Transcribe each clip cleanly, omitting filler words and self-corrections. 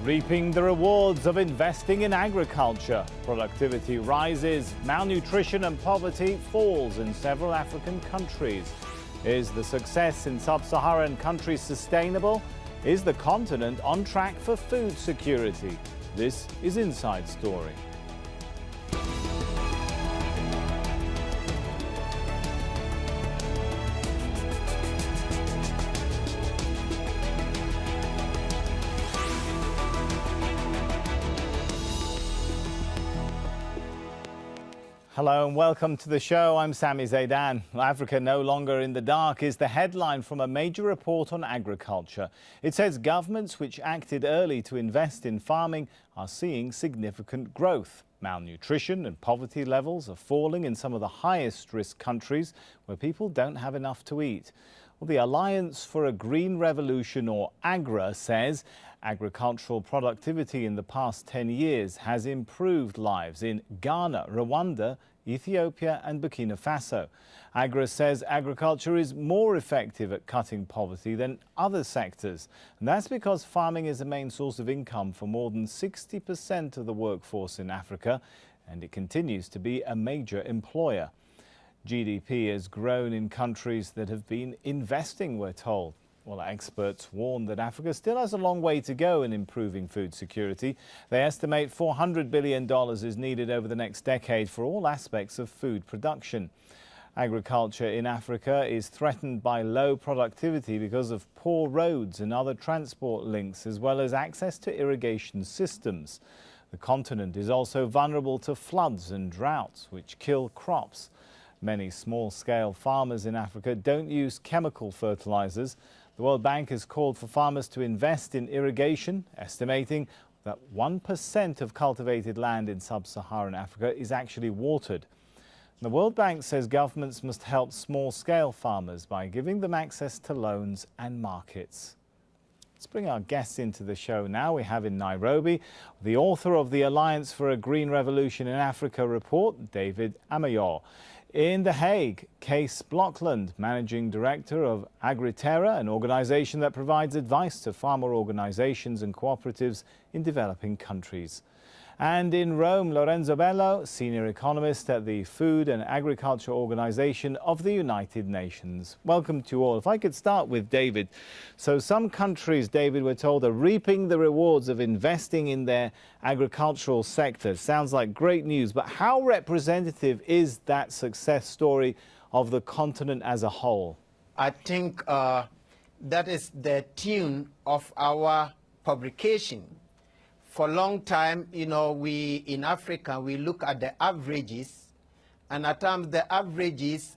Reaping the rewards of investing in agriculture. Productivity rises, malnutrition and poverty falls in several African countries. Is the success in sub-Saharan countries sustainable? Is the continent on track for food security? This is Inside Story. Hello and welcome to the show. I'm Sami Zeidan. Africa no longer in the dark is the headline from a major report on agriculture. It says governments which acted early to invest in farming are seeing significant growth. Malnutrition and poverty levels are falling in some of the highest risk countries where people don't have enough to eat. Well, the Alliance for a Green Revolution, or AGRA, says agricultural productivity in the past 10 years has improved lives in Ghana, Rwanda, Ethiopia and Burkina Faso. AGRA says agriculture is more effective at cutting poverty than other sectors. And that's because farming is the main source of income for more than 60% of the workforce in Africa, and it continues to be a major employer. GDP has grown in countries that have been investing, we're told. Well, experts warn that Africa still has a long way to go in improving food security. They estimate $400 billion is needed over the next decade for all aspects of food production. Agriculture in Africa is threatened by low productivity because of poor roads and other transport links, as well as access to irrigation systems. The continent is also vulnerable to floods and droughts, which kill crops. Many small-scale farmers in Africa don't use chemical fertilizers. The World Bank has called for farmers to invest in irrigation, estimating that 1% of cultivated land in sub-Saharan Africa is actually watered. The World Bank says governments must help small-scale farmers by giving them access to loans and markets. Let's bring our guests into the show now. We have in Nairobi the author of the Alliance for a Green Revolution in Africa report, David Ameyaw. In The Hague, Kees Blokland, Managing Director of Agriterra, an organisation that provides advice to farmer organisations and cooperatives in developing countries. And in Rome, Lorenzo Bello, Senior Economist at the Food and Agriculture Organization of the United Nations. Welcome to you all. If I could start with David. So some countries, David, we're told, are reaping the rewards of investing in their agricultural sector. Sounds like great news, but how representative is that success story of the continent as a whole? I think that is the tune of our publication. For a long time, we in Africa, we look at the averages, and at times the averages,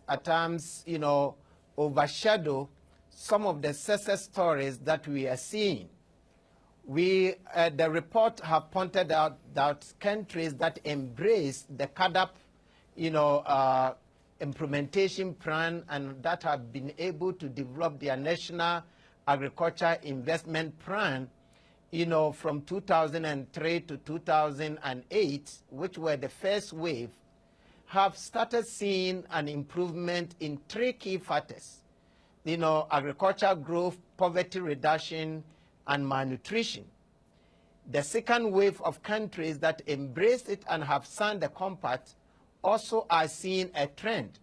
overshadow some of the success stories that we are seeing. The report have pointed out that countries that embrace the CADAP, implementation plan, and that have been able to develop their national agriculture investment plan, from 2003 to 2008, which were the first wave, have started seeing an improvement in three key factors, agricultural growth, poverty reduction, and malnutrition. The second wave of countries that embraced it and have signed the compact also are seeing a trend.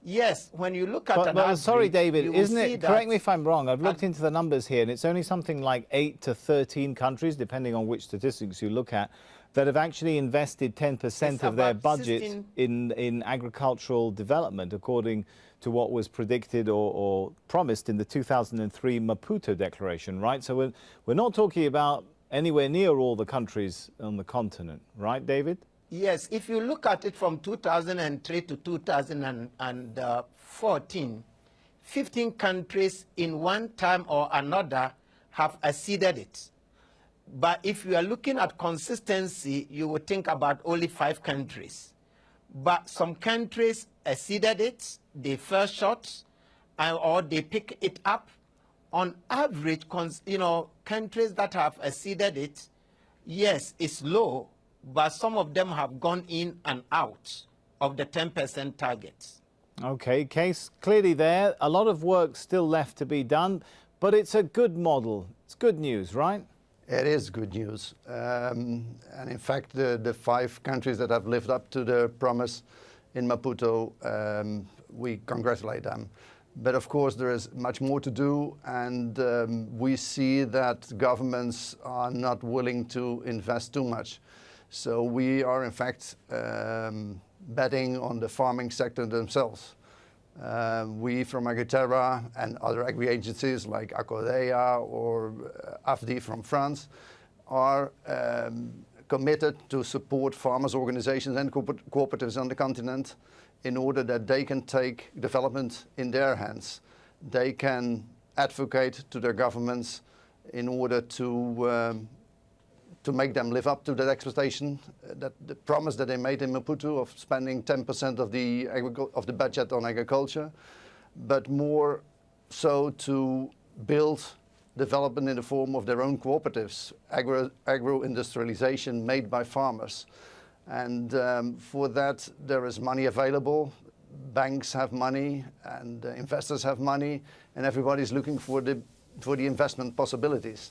Yes, when you look at but sorry, David, isn't it, correct me if I'm wrong, I've looked into the numbers here, and it's only something like 8 to 13 countries, depending on which statistics you look at, that have actually invested 10% of their budget in agricultural development, according to what was predicted or promised in the 2003 Maputo Declaration, right? So we're not talking about anywhere near all the countries on the continent, right, David? Yes, if you look at it from 2003 to 2014, 15 countries in one time or another have exceeded it. But if you are looking at consistency, you would think about only 5 countries. But some countries exceeded it, they fell short, or they pick it up. On average, countries that have exceeded it, yes, it's low, but some of them have gone in and out of the 10% targets. Okay, Kees, clearly there, a lot of work still left to be done, but it's a good model. It's good news, right? It is good news. And in fact, the 5 countries that have lived up to the promise in Maputo, we congratulate them. But of course, there is much more to do, and we see that governments are not willing to invest too much. So we are, in fact, betting on the farming sector themselves. We from Agriterra and other agri-agencies like Agriterra or AFDI from France are committed to support farmers' organizations and cooperatives on the continent in order that they can take development in their hands. They can advocate to their governments in order to make them live up to that expectation, that the promise that they made in Maputo of spending 10% of the budget on agriculture, but more so to build development in the form of their own cooperatives, agro-industrialization made by farmers. And for that, there is money available. Banks have money, and investors have money, and everybody's looking for the investment possibilities.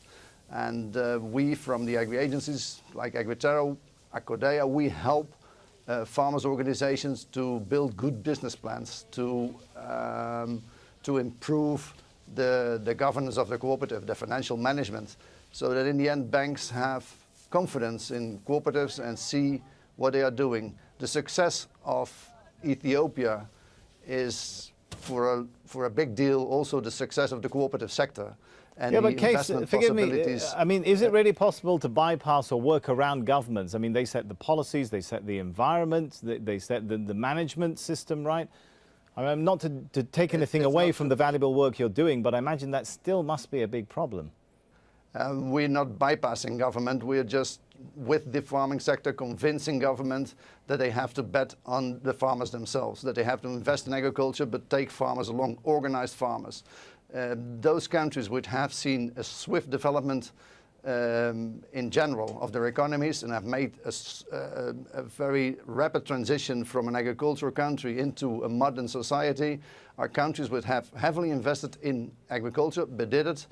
And we from the agri-agencies like Agriterra, Agriterra, we help farmers' organizations to build good business plans, to improve the governance of the cooperative, the financial management, so that in the end banks have confidence in cooperatives and see what they are doing. The success of Ethiopia is for a big deal also the success of the cooperative sector. And yeah, but Kees, forgive me, I mean, is it really possible to bypass or work around governments? I mean, they set the policies, they set the environment, they set the management system, right? I mean, not to take anything away from the valuable work you're doing, but I imagine that still must be a big problem. We're not bypassing government, we're just, with the farming sector, convincing government that they have to bet on the farmers themselves, that they have to invest in agriculture, but take farmers along, organized farmers. Those countries which have seen a swift development in general of their economies and have made a very rapid transition from an agricultural country into a modern society are countries which have heavily invested in agriculture, but did it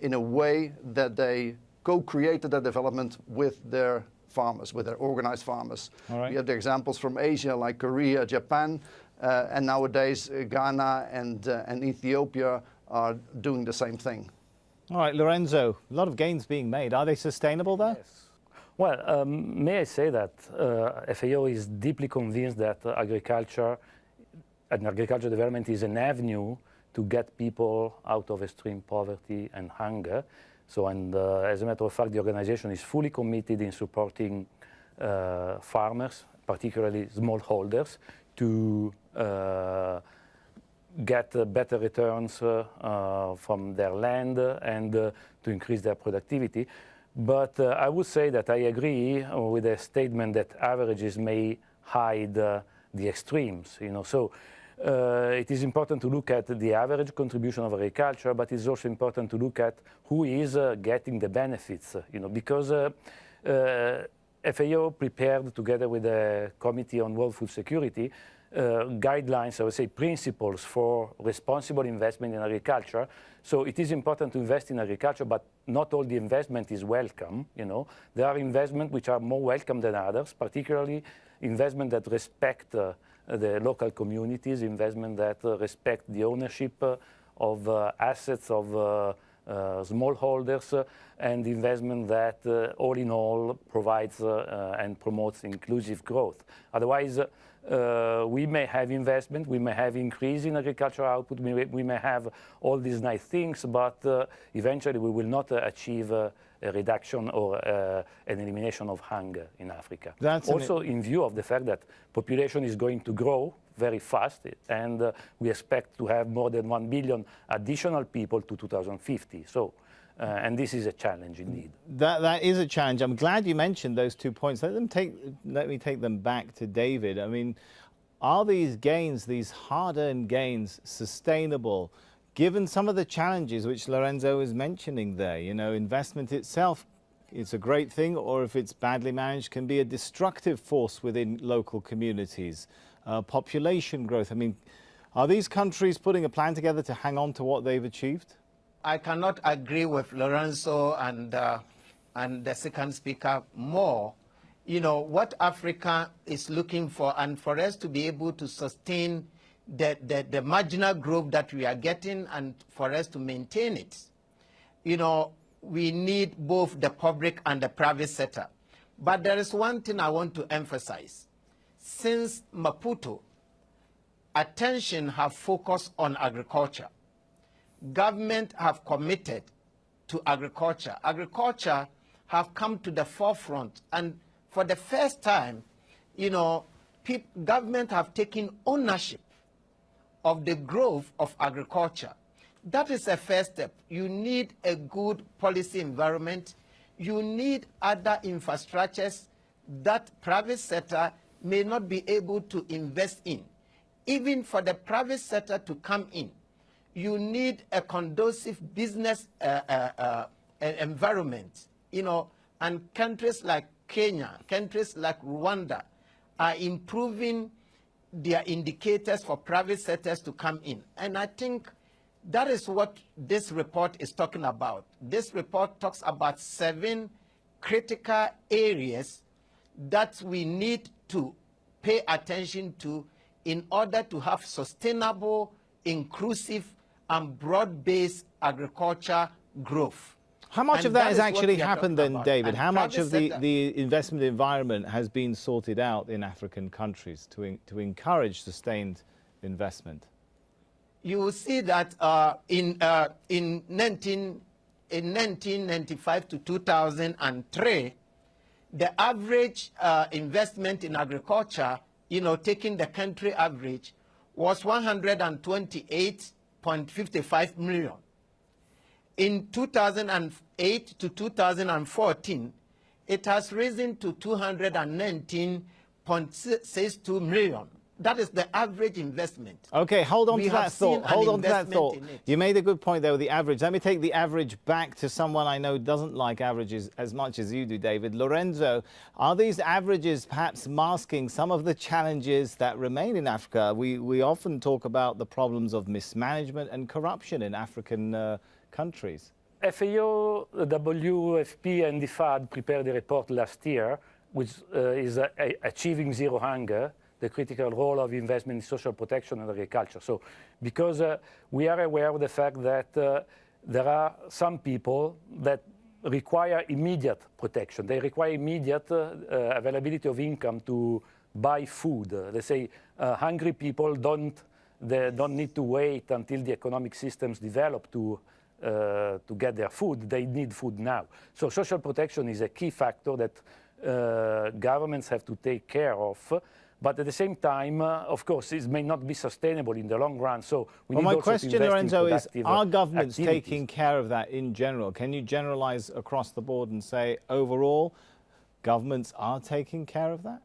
in a way that they co-created that development with their farmers, with their organized farmers. All right. We have the examples from Asia like Korea, Japan, and nowadays Ghana and Ethiopia are doing the same thing. All right, Lorenzo, a lot of gains being made. Are they sustainable though? Yes. Well, may I say that FAO is deeply convinced that agriculture and agricultural development is an avenue to get people out of extreme poverty and hunger. So, and as a matter of fact, the organization is fully committed in supporting farmers, particularly smallholders, to get better returns from their land and to increase their productivity. But I would say that I agree with the statement that averages may hide the extremes. So it is important to look at the average contribution of agriculture, but it's also important to look at who is getting the benefits. Because FAO prepared, together with the Committee on World Food Security, guidelines, I would say principles for responsible investment in agriculture. So it is important to invest in agriculture, but not all the investment is welcome. There are investments which are more welcome than others, particularly investment that respect the local communities, investment that respect the ownership of assets of smallholders, and investment that all in all provides and promotes inclusive growth. Otherwise, we may have investment, we may have increase in agricultural output, we may have all these nice things, but eventually we will not achieve a reduction or an elimination of hunger in Africa. Also in view of the fact that population is going to grow very fast, and we expect to have more than 1 billion additional people to 2050. So, and this is a challenge indeed. That is a challenge. I'm glad you mentioned those 2 points. Let me take them back to David. I mean, are these gains, these hard-earned gains, sustainable, given some of the challenges which Lorenzo is mentioning there? Investment itself, it's a great thing, or if it's badly managed, can be a destructive force within local communities. Population growth. I mean, are these countries putting a plan together to hang on to what they've achieved? I cannot agree with Lorenzo and the second speaker more. You know, what Africa is looking for, and for us to be able to sustain the marginal growth that we are getting and for us to maintain it, you know, we need both the public and the private sector. But there is one thing I want to emphasize. Since Maputo, attention have focused on agriculture. Government have committed to agriculture. Agriculture have come to the forefront, and for the first time, you know, government have taken ownership of the growth of agriculture. That is a first step. You need a good policy environment. You need other infrastructures that private sector may not be able to invest in. Even for the private sector to come in, you need a conducive business environment, you know, and countries like Kenya, countries like Rwanda are improving their indicators for private sectors to come in. And I think that is what this report is talking about. This report talks about 7 critical areas that we need to pay attention to in order to have sustainable, inclusive, and broad-based agriculture growth. How much of that has actually happened then, David? And how much of private the investment environment has been sorted out in African countries to encourage sustained investment? You will see that in 1995 to 2003, the average investment in agriculture, you know, taking the country average, was 128.55 million. In 2008 to 2014, it has risen to 219.62 million. That is the average investment. Okay, hold on to that thought. Hold on to that thought. You made a good point there with the average. Let me take the average back to someone I know doesn't like averages as much as you do, David. Lorenzo, are these averages perhaps masking some of the challenges that remain in Africa? We often talk about the problems of mismanagement and corruption in African countries. FAO, WFP and the FAD prepared a report last year, which is Achieving Zero Hunger, the critical role of investment in social protection and agriculture. So because we are aware of the fact that there are some people that require immediate protection. They require immediate availability of income to buy food. They say hungry people don't need to wait until the economic systems develop to get their food. They need food now. So social protection is a key factor that governments have to take care of. But at the same time, of course, it may not be sustainable in the long run. So we need my also question, to invest Lorenzo, in is: are governments activities. taking care of that in general? Can you generalize across the board and say overall, governments are taking care of that?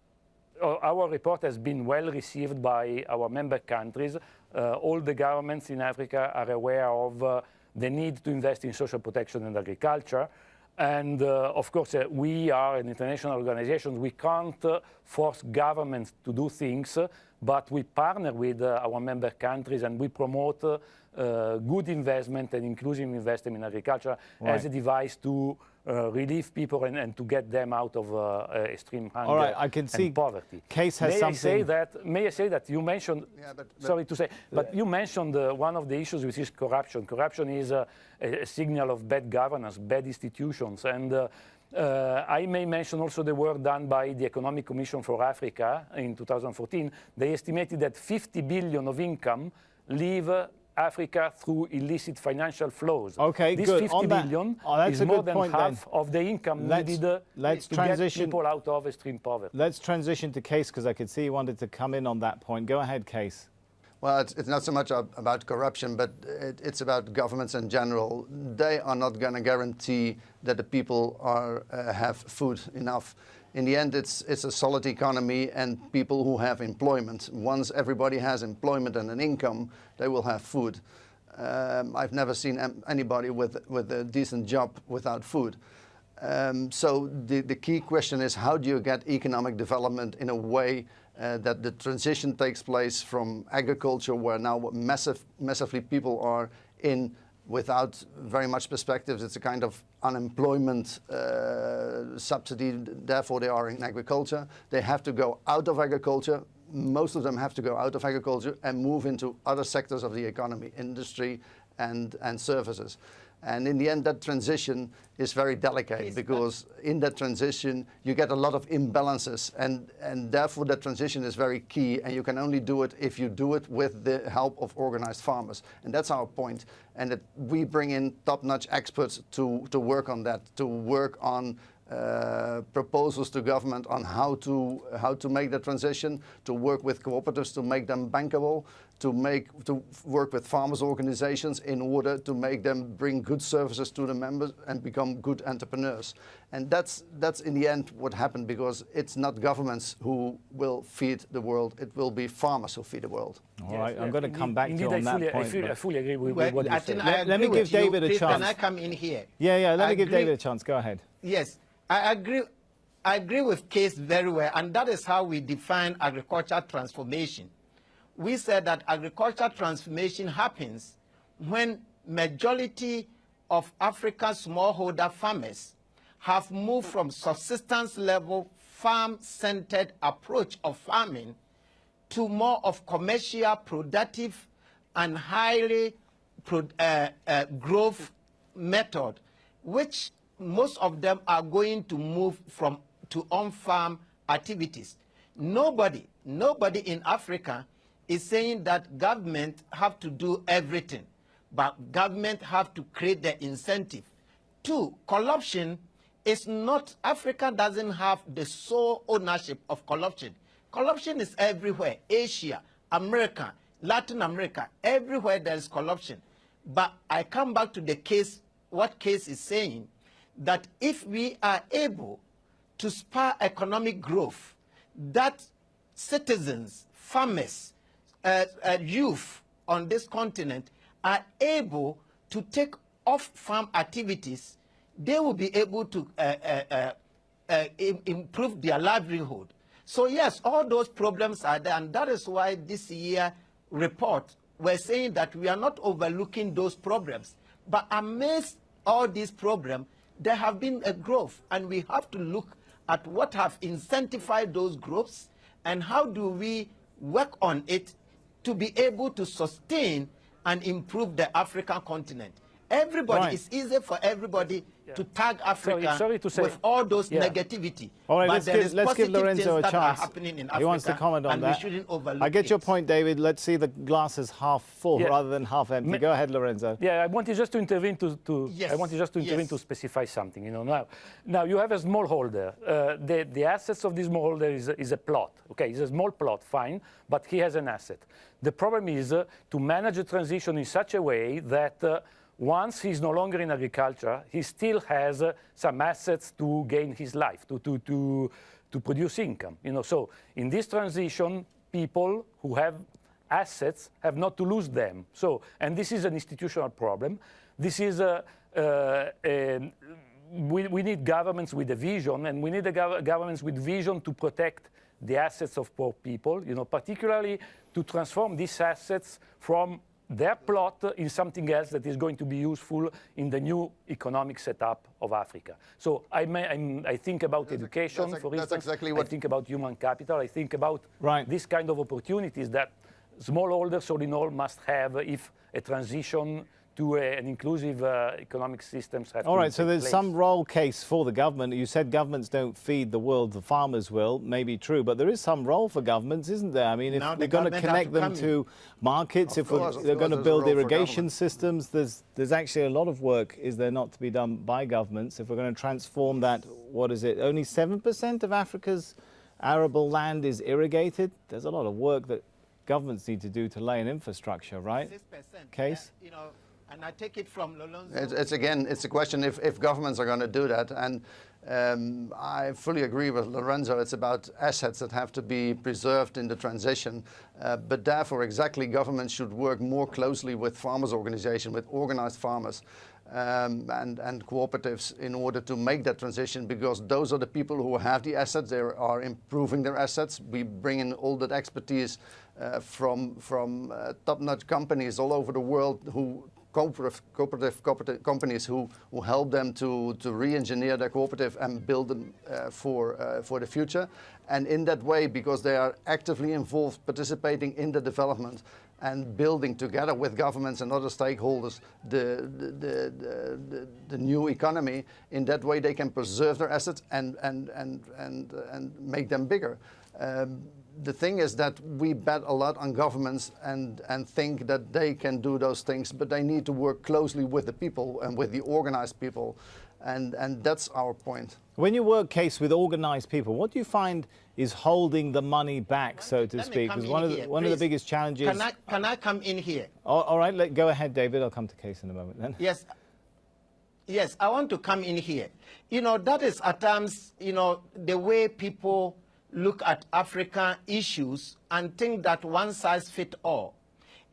Our report has been well received by our member countries. All the governments in Africa are aware of the need to invest in social protection and agriculture. And of course, we are an international organization. We can't force governments to do things, but we partner with our member countries and we promote good investment and inclusive investment in agriculture as a device to relieve people and to get them out of extreme hunger. All right, I can see and poverty. Kees has something. May I say that you mentioned? Yeah, sorry to say, but you mentioned one of the issues, which is corruption. Corruption is a signal of bad governance, bad institutions, and I may mention also the work done by the Economic Commission for Africa in 2014. They estimated that 50 billion of income leave Africa through illicit financial flows. Okay, this good. 50 billion is more than half of the income needed to get people out of extreme poverty. Let's transition to Kees, because I could see you wanted to come in on that point. Go ahead, Kees. Well, it's not so much about corruption, but it's about governments in general. They are not going to guarantee that the people have food enough. In the end, it's a solid economy and people who have employment. Once everybody has employment and an income, they will have food. I've never seen anybody with a decent job without food. So the key question is, how do you get economic development in a way that the transition takes place from agriculture, where now massively people are in without very much perspectives. It's a kind of unemployment subsidy. Therefore, they are in agriculture. They have to go out of agriculture. Most of them have to go out of agriculture and move into other sectors of the economy, industry and services. And in the end, that transition is very delicate, because in that transition, you get a lot of imbalances. And therefore, that transition is very key. And you can only do it if you do it with the help of organized farmers. And that's our point. And that we bring in top-notch experts to work on that, to work on proposals to government on how to make the transition, to work with cooperatives to make them bankable, to work with farmers' organizations in order to make them bring good services to the members and become good entrepreneurs. And that's in the end what happened, because it's not governments who will feed the world, it will be farmers who feed the world. All right, I'm going to come back to you on that point. I fully agree with what you said. Let me give David a chance. Can I come in here? Yeah, let me give David a chance. Go ahead. Yes, I agree with Kees very well, and that is how we define agricultural transformation. We said that agricultural transformation happens when majority of Africa's smallholder farmers have moved from subsistence level farm-centered approach of farming to more of commercial, productive, and highly growth method, which most of them are going to move to on-farm activities. Nobody in Africa is saying that government have to do everything, but government have to create the incentive. Two, corruption is not, Africa doesn't have the sole ownership of corruption. Corruption is everywhere, Asia, America, Latin America, everywhere there is corruption. But I come back to the case, what Kees is saying, that if we are able to spur economic growth, that citizens, farmers, youth on this continent are able to take off farm activities, they will be able to improve their livelihood. So yes, all those problems are there, and that is why this year report we're saying that we are not overlooking those problems. But amidst all these problems, there have been a growth, and we have to look at what have incentivized those growths and how do we work on it to be able to sustain and improve the African continent. Everybody, it's easy for everybody to tag Africa sorry to say, with all those negativity. All right, but let's give Lorenzo a chance. In Africa, he wants to comment on that. We shouldn't overlook I get your point, David. Let's see the glass as half full rather than half empty. Go ahead, Lorenzo. Yeah, I wanted just to intervene to specify something. You know, now you have a smallholder. The assets of this smallholder is a plot. Okay, it's a small plot, fine, but he has an asset. The problem is to manage the transition in such a way that once he's no longer in agriculture, he still has some assets to gain his life, to produce income. You know, so in this transition, people who have assets have not to lose them. So, and this is an institutional problem. This is we need governments with a vision, and we need governments with vision to protect the assets of poor people. You know, particularly to transform these assets from their plot in something else that is going to be useful in the new economic setup of Africa. So I think about education, for instance. Exactly what I think about human capital. I think about this kind of opportunities that smallholders, all in all, must have if a transition to an inclusive economic systems have all to right, so there's place. some role case for the government. You said governments don't feed the world, the farmers will. Maybe true, but there is some role for governments, isn't there? I mean, if they're going to connect them to markets, if they're going to build irrigation systems, there's actually a lot of work, is there not, to be done by governments if we're going to transform that. What is it? Only 7% of Africa's arable land is irrigated. There's a lot of work that governments need to do to lay an infrastructure, right? 6%. Case? You know, and I take it from Lorenzo. It's a question if governments are going to do that. And I fully agree with Lorenzo. It's about assets that have to be preserved in the transition. But therefore, exactly, governments should work more closely with farmers' organizations, with organized farmers and cooperatives in order to make that transition, because those are the people who have the assets. They are improving their assets. We bring in all that expertise from top-notch companies all over the world who cooperative companies who help them to re-engineer their cooperative and build them for the future. And in that way, because they are actively involved, participating in the development and building together with governments and other stakeholders the new economy, in that way they can preserve their assets and make them bigger. The thing is that we bet a lot on governments and think that they can do those things, but they need to work closely with the people and with the organized people. And that's our point. When you work, Kees, with organized people, what do you find is holding the money back, so to speak? Because one of the biggest challenges... Can I come in here? All right, go ahead, David. I'll come to Kees in a moment then. Yes, I want to come in here. You know, that is at times, you know, the way people look at African issues and think that one size fits all.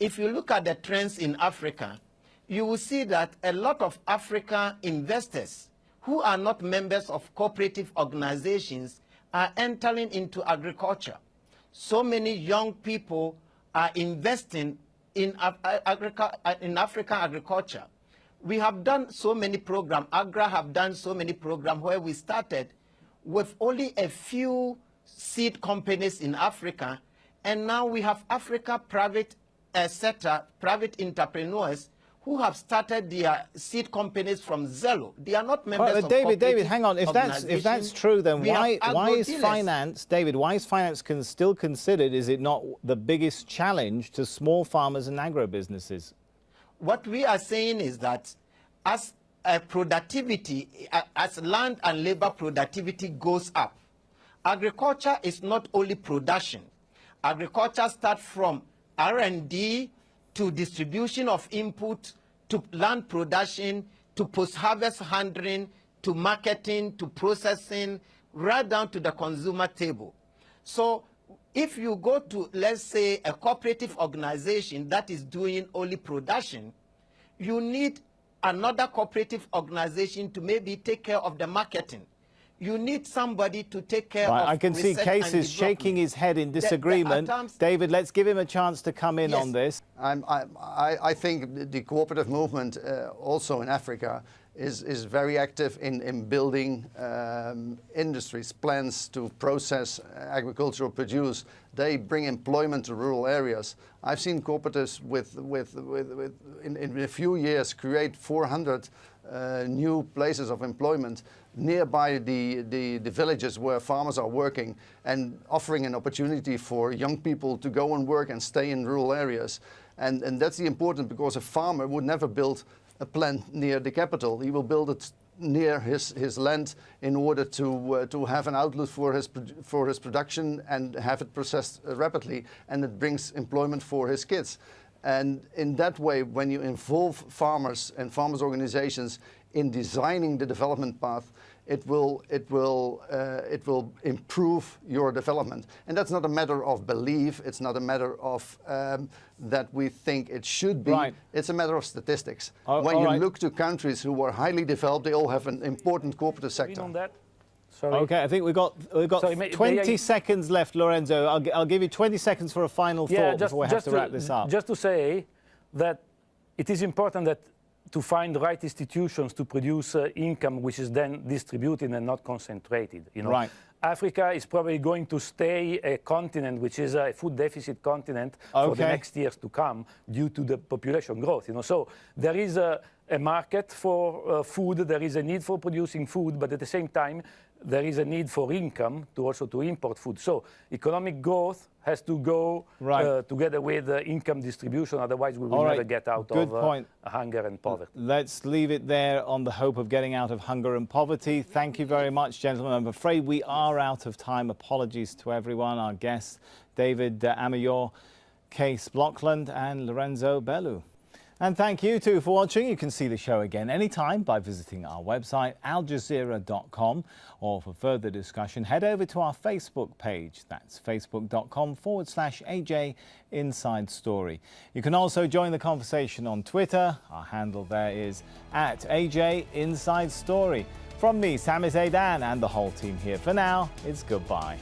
If you look at the trends in Africa, you will see that a lot of African investors who are not members of cooperative organizations are entering into agriculture. So many young people are investing in African agriculture. We have done so many programs. AGRA have done so many programs where we started with only a few seed companies in Africa, and now we have Africa private sector, private entrepreneurs who have started their seed companies from zero. They are not members of David, hang on. If that's true, then why is finance, David? Why is finance still considered? Is it not the biggest challenge to small farmers and agro-businesses? What we are saying is that as productivity, as land and labor productivity goes up, agriculture is not only production. Agriculture starts from R&D to distribution of input, to land production, to post-harvest handling, to marketing, to processing, right down to the consumer table. So if you go to, let's say, a cooperative organization that is doing only production, you need another cooperative organization to maybe take care of the marketing. You need somebody to take care of I can see Kees is shaking his head in disagreement. David, let's give him a chance to come in on this. I think the cooperative movement also in Africa is very active in building industries, plants to process agricultural produce. They bring employment to rural areas. I've seen cooperatives in a few years create 400 new places of employment nearby the villages where farmers are working, and offering an opportunity for young people to go and work and stay in rural areas. And that's the important, because a farmer would never build a plant near the capital. He will build it near his land in order to have an outlet for his production and have it processed rapidly, and it brings employment for his kids. And in that way, when you involve farmers and farmers' organizations in designing the development path, it will improve your development. And that's not a matter of belief. It's not a matter of that we think it should be. Right. It's a matter of statistics. When you look to countries who are highly developed, they all have an important cooperative sector. On that? Sorry. Okay, I think we've got 20 seconds left, Lorenzo. I'll give you 20 seconds for a final thought before we have to wrap this up. Just to say that it is important that to find the right institutions to produce income which is then distributed and not concentrated. You know? Right. Africa is probably going to stay a continent which is a food deficit continent for the next years to come due to the population growth. You know? So there is a market for food, there is a need for producing food, but at the same time there is a need for income to also to import food. So economic growth has to go together with income distribution, otherwise we will never get out of hunger and poverty. Let's leave it there on the hope of getting out of hunger and poverty. Thank you very much, gentlemen. I'm afraid we are out of time. Apologies to everyone, our guests, David Ameyaw, Kees Blokland and Lorenzo Bellu. And thank you too for watching. You can see the show again anytime by visiting our website, aljazeera.com, or for further discussion, head over to our Facebook page. That's facebook.com/AJ Inside Story. You can also join the conversation on Twitter. Our handle there is @AJ Inside Story. From me, Sami Zeidan, and the whole team here, for now, it's goodbye.